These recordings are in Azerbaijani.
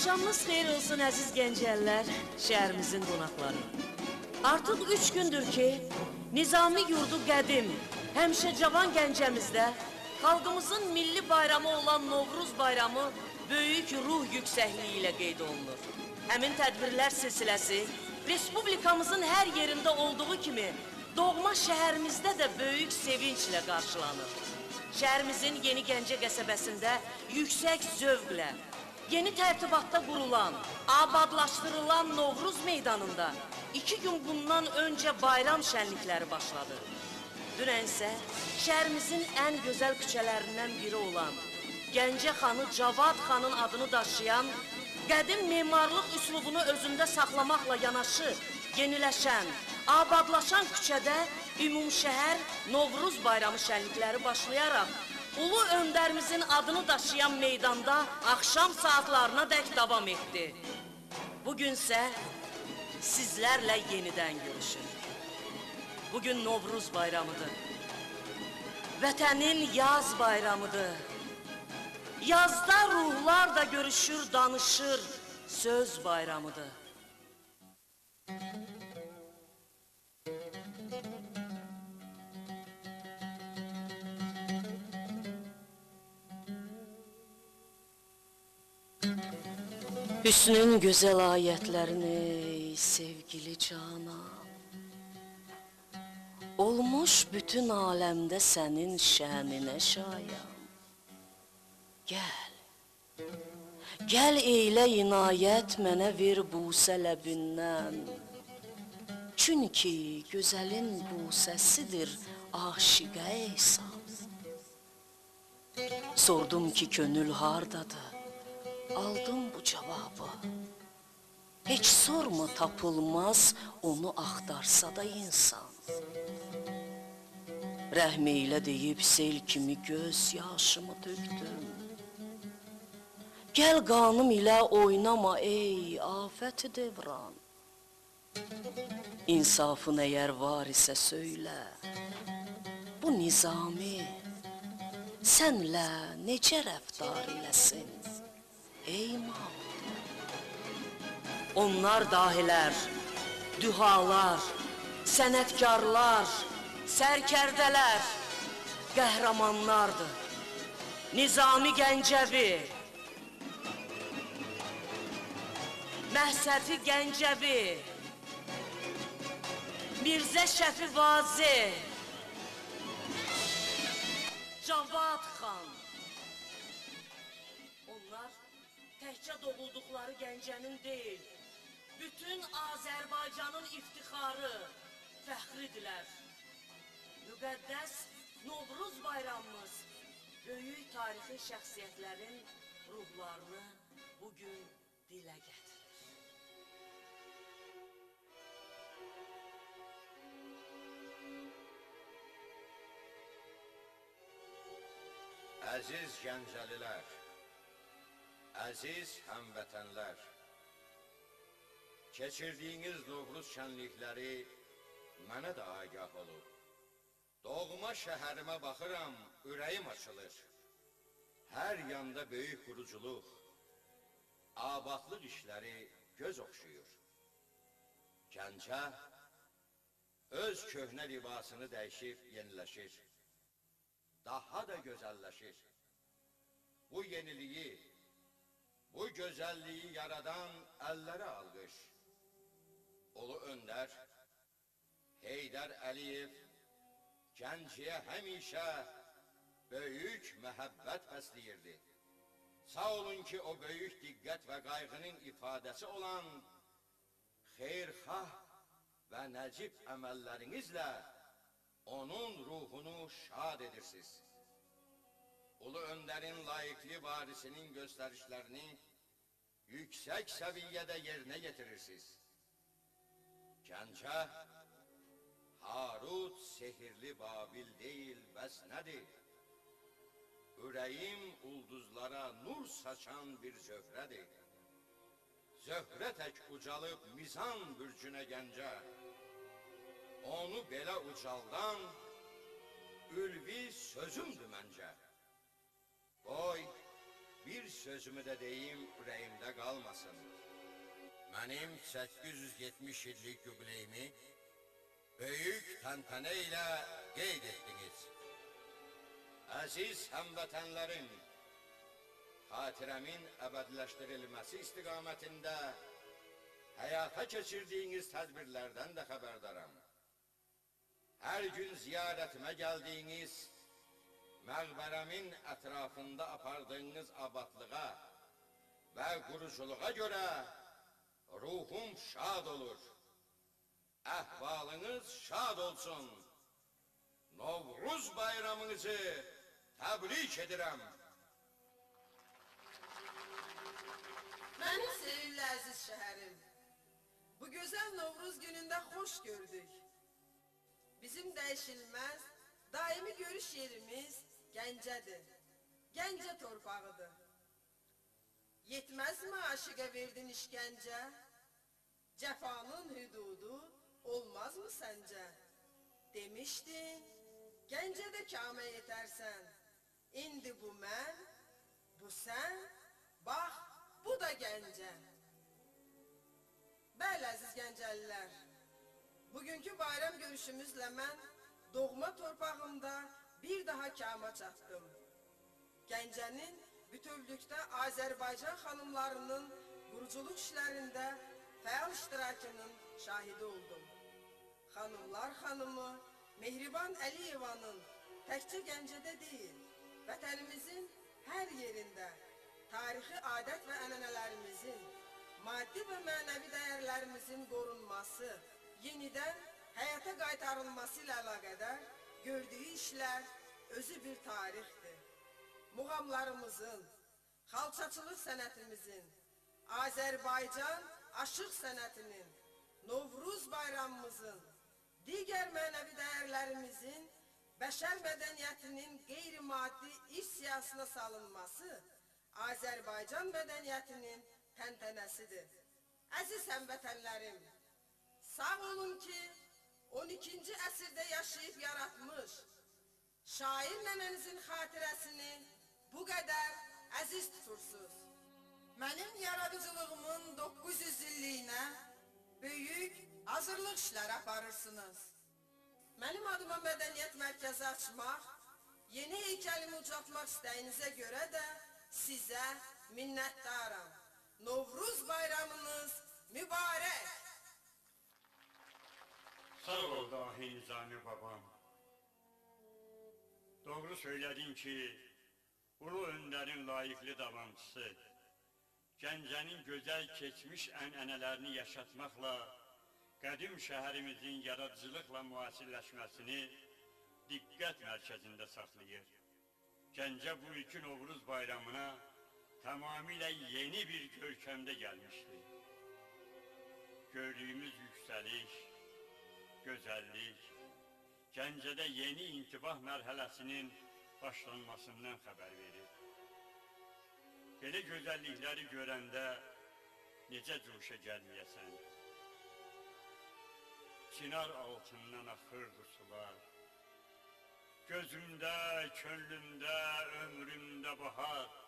Axşamınız xeyir olsun əziz gəncəllər, şəhərimizin qonaqları. Artıq 3 gündür ki, Nizami yurdu qədim, həmişə cavan gəncəmizdə xalqımızın milli bayramı olan Novruz bayramı böyük ruh yüksəkliyi ilə qeyd olunur. Həmin tədbirlər silsiləsi Respublikamızın hər yerində olduğu kimi doğma şəhərimizdə də böyük sevinçlə qarşılanır. Şəhərimizin Yeni Gəncə qəsəbəsində yüksək zövqlə, yeni tərtibatda qurulan, abadlaşdırılan Novruz meydanında 2 gün bundan öncə bayram şənlikləri başladı. Dünən isə şəhərimizin ən gözəl küçələrindən biri olan Gəncə xanı Cavad xanın adını daşıyan, qədim memarlıq üslubunu özündə saxlamaqla yanaşı, yeniləşən, abadlaşan küçədə ümumşəhər Novruz bayramı şənlikləri başlayaraq, Ulu öndərimizin adını daşıyan meydanda axşam saatlarına dək davam etdi. Bugün isə sizlərlə yenidən görüşür. Bugün Novruz bayramıdır. Vətənin yaz bayramıdır. Yazda ruhlar da görüşür, danışır, söz bayramıdır. Hüsnün gözəl ayətlərini, sevgili canan, olmuş bütün aləmdə sənin şəninə şayan. Gəl, gəl eylə inayət mənə ver busə ləbindən, çünki gözəlin busəsidir aşiqə ehsan. Sordum ki, könül hardadır? Aldım bu cavabı. Heç sorma tapılmaz, onu axtarsa da insan. Rəhm eylə deyib sel kimi göz yaşımı tökdüm. Gəl qanım ilə oynama ey afət-i devran. İnsafın əgər var isə söylə, bu Nizami sənlə necə rəftar eləsin? Ey mağdur. Onlar dahilər, dühalar, sənətkarlar, sərkərdələr, qəhrəmanlardır. Nizami Gəncəvi, Məhsəti Gəncəvi, Mirzə Şəfi Vazeh, Cavad xan. Onlar təkcə doğulduqları Gəncənin deyil, bütün Azərbaycanın iftixarı, fəxridirlər. Müqəddəs Novruz bayramımız böyük tarixi şəxsiyyətlərin ruhlarını bugün dilə gətirir. Əziz Gəncəlilər, əziz həmvətənlər, keçirdiyiniz Novruz şənlikləri mənə də agah olub. Doğma şəhərimə baxıram, ürəyim açılır. Hər yanda böyük quruculuq, abadlıq işləri göz oxşuyur. Gəncə öz köhnə libasını dəyişib yeniləşir, daha da gözəlləşir. Bu yeniliyi, bu gözəlliyi yaradan əllərə alqış. Ulu öndər Heydər Əliyev Gəncəyə həmişə böyük məhəbbət bəsləyirdi. Sağ olun ki, o böyük diqqət və qayğının ifadəsi olan xeyirxah və nəcib əməllərinizlə onun ruhunu şad edirsiniz. Ulu öndərin layiqli varisinin göstərişlərini yüksək səviyyədə yerinə yetirirsiniz. Gəncə, Harut sehirli Babil deyil, bəs nədir? Ürəyim ulduzlara nur saçan bir zöhrədir. Zöhrə tək ucalıb mizan bürcünə Gəncə, onu belə ucaldan ülvi sözümdür məncə. Qoy bir sözümü de deyim, ürəyimdə qalmasın. Mənim 870 illik yubileyimi böyük təntənə ilə qeyd etdiniz. Əziz həmvətənlərim, xatirəmin əbədiləşdirilməsi istiqamətində həyata keçirdiyiniz tədbirlərdən də xəbərdaram. Hər gün ziyarətimə gəldiyiniz, məqbərəmin ətrafında apardığınız abadlığa və quruculuğa görə ruhum şad olur. Əhvalınız şad olsun. Novruz bayramınızı təbrik edirəm. Mənim sevimli əziz şəhərim, bu gözəl Novruz günündə xoş gördük. Bizim dəyişilməz, daimi görüş yerimiz Gəncədir, Gəncə torpağıdır. Yetməzmi aşıqa verdin işgəncə? Cəfanın hüdudu olmazmı səncə? Demişdin, Gəncədə kamə yetərsən. İndi bu mən, bu sən, bax, bu da Gəncə. Bəli, əziz Gəncəlilər, bugünkü bayram görüşümüzlə mən doğma torpağımda bir daha kama çatdım. Gəncənin bütövlükdə Azərbaycan xanımlarının quruculuq işlərində fəal iştirakının şahidi oldum. Xanımlar xanımı Mehriban Əliyevanın təkcə Gəncədə deyil, vətənimizin hər yerində tarixi adət və ənənələrimizin, maddi və mənəvi dəyərlərimizin qorunması, yenidən həyata qaytarılması ilə əlaqədar gördüyü işlər özü bir tarixdir. Muğamlarımızın, xalçaçılıq sənətimizin, Azərbaycan aşıq sənətinin, Novruz bayramımızın, digər mənəvi dəyərlərimizin, bəşər mədəniyyətinin qeyri-maddi iş siyasına salınması Azərbaycan mədəniyyətinin təntənəsidir. Əziz həmvətənlərim, sağ olun ki, 12-ci əsrdə yaşayıb yaratmış, şair nənənizin xatirəsini bu qədər əziz tutursuz. Mənim yaradıcılığımın 900 illiyinə böyük hazırlıq işləri aparırsınız. Mənim adıma mədəniyyət mərkəzi açmaq, yeni heykəlimi ucaltmaq istəyinizə görə də sizə minnətdaram. Novruz bayramınız mübarək. Sağ ol dahi Nizami babam. Doğru söyledin ki, Ulu Önder'in layıklı davamcısı, Gəncənin gözəl keçmiş ənənələrini yaşatmaqla, qədim şəhərimizin yaradıcılıqla müasirləşməsini diqqət mərkəzində saxlayır. Gəncə bu iki Novruz bayramına tamamilə yeni bir görkəmdə gəlmişdir. Gördüyümüz yüksəliş, gözəllik, Gəncədə yeni intibah mərhələsinin başlanmasından xəbər verir. Belə gözəllikləri görəndə necə cuşa gəlməyəsən? Çınar altından axırdı sular, gözümdə, könlümdə, ömrümdə bahar,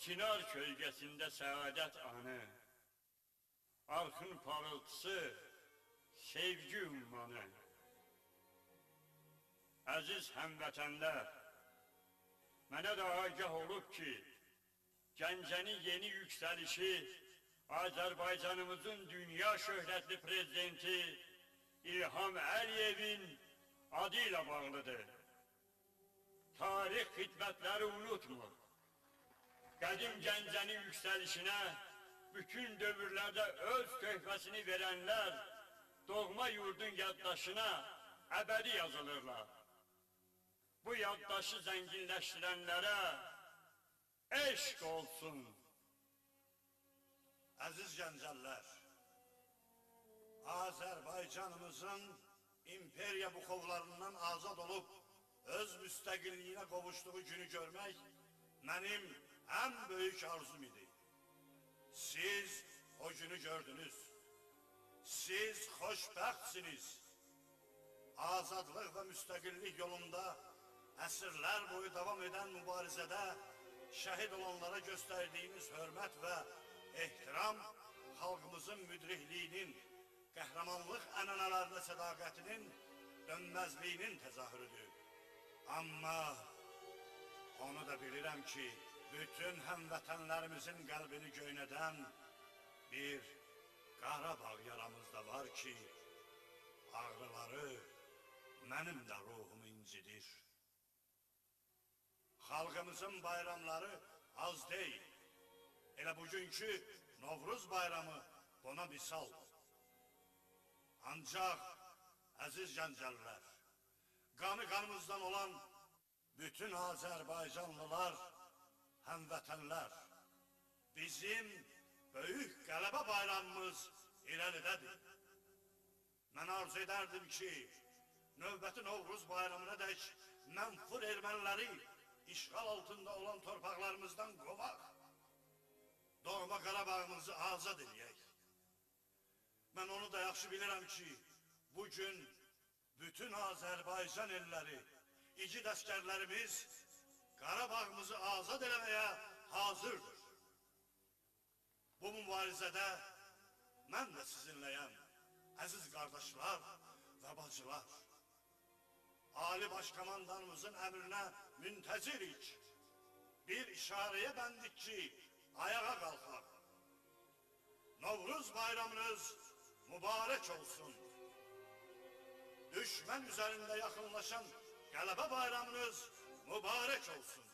Çınar kölgəsində səadət anı, arxın parıltısı, sevgi ümmanı. Əziz həmvətənlər, mənə də agah olub ki, Gəncənin yeni yüksəlişi Azərbaycanımızın dünya şöhrətli prezidenti İlham Əliyevin adı ilə bağlıdır. Tarix xidmətləri unutmur. Qədim Gəncənin yüksəlişinə bütün dövrlərdə öz töhfəsini verənlər doğma yurdun yaddaşına əbədi yazılırlar. Bu yaddaşı zənginləşdirənlərə eşq olsun. Əziz Gəncəllər, Azərbaycanımızın imperiya buxovlarından azad olub öz müstəqilliyinə qovuşduğu günü görmək mənim ən böyük arzum idi. Siz o günü gördünüz. Siz xoşbəxtsiniz. Azadlıq və müstəqillik yolunda əsrlər boyu davam edən mübarizədə şəhid olanlara göstərdiyiniz hörmət və ehtiram xalqımızın müdrikliyinin, qəhrəmanlıq ənənələrinə sədaqətinin, dönməzliyinin təzahürüdür. Amma onu da bilirəm ki, bütün həmvətənlərimizin qəlbini göynədən bir Qarabağ yaramız da var ki, ağrıları mənim də ruhumu incidir. Xalqımızın bayramları az deyil. Elə bugünkü Novruz bayramı buna misaldır. Ancaq, əziz gəncəllər, qanı qanımızdan olan bütün Azərbaycanlılar, həmvətənlər, bizim böyük qələbə bayramımız irəlidədir. Mən arzu edərdim ki, növbəti Novruz bayramına dək mənfur erməniləri işğal altında olan torpaqlarımızdan qovaq, doğma Qarabağımızı azad edək. Mən onu da yaxşı bilirəm ki, bugün bütün Azərbaycan elləri, igid əskərlərimiz Qarabağımızı azad eləməyə hazırdır. Bu mübarizədə mən də sizinləyəm, əziz qardaşlar və bacılar. Ali Başkomandanımızın əmrinə müntəzirik. Bir işarəyə bəndik ki, ayağa qalxaq. Novruz bayramınız mübarək olsun. Düşmən üzərində yaxınlaşan qələbə bayramınız mübarək olsun.